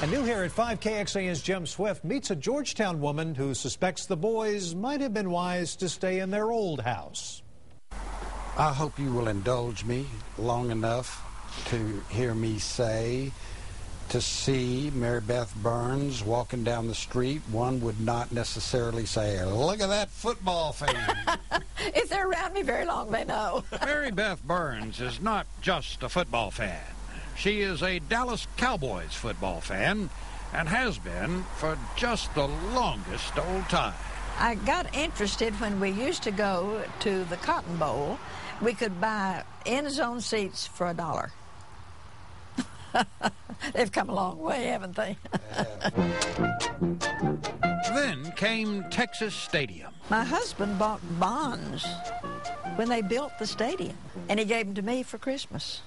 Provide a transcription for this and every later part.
And new here at 5 KXAN's Jim Swift meets a Georgetown woman who suspects the boys might have been wise to stay in their old house. I hope you will indulge me long enough to hear me say, to see Mary Beth Burns walking down the street, one would not necessarily say, look at that football fan. If they're around me very long, they know. Mary Beth Burns is not just a football fan. She is a Dallas Cowboys football fan and has been for just the longest old time. I got interested when we used to go to the Cotton Bowl. We could buy end zone seats for $1. They've come a long way, haven't they? Then came Texas Stadium. My husband bought bonds when they built the stadium, and he gave them to me for Christmas.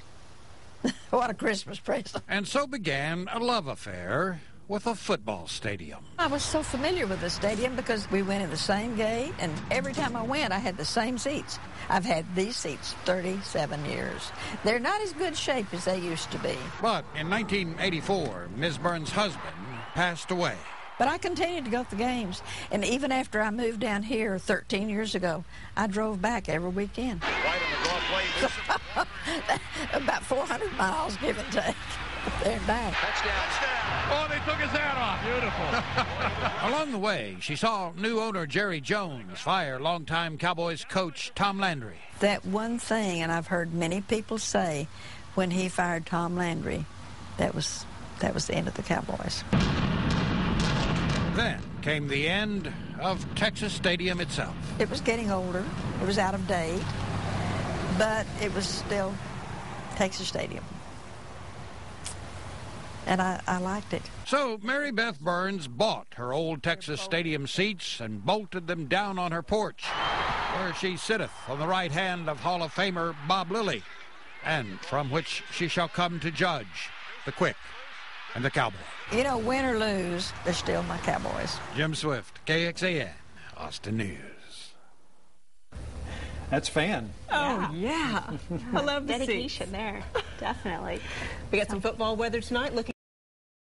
What a Christmas present. And so began a love affair with a football stadium. I was so familiar with the stadium because we went in the same gate, and every time I went, I had the same seats. I've had these seats 37 years. They're not as good shape as they used to be. But in 1984, Ms. Burns' husband passed away. But I continued to go to the games, and even after I moved down here 13 years ago, I drove back every weekend. Right on the draw play. About 400 miles, give and take. There and back. Touchdown. Oh, they took his hat off. Beautiful. Along the way, she saw new owner Jerry Jones fire longtime Cowboys coach Tom Landry. That one thing, and I've heard many people say, when he fired Tom Landry, that was the end of the Cowboys. Then came the end of Texas Stadium itself. It was getting older. It was out of date, but it was still Texas Stadium. And I liked it. So Mary Beth Burns bought her old Texas Stadium seats and bolted them down on her porch, where she sitteth on the right hand of Hall of Famer Bob Lilly, and from which she shall come to judge the quick and the cowboy. You know, win or lose, they're still my Cowboys. Jim Swift, KXAN, Austin News. That's fan. Oh, yeah. I love the Dedication there, definitely. We got some football weather tonight. Looking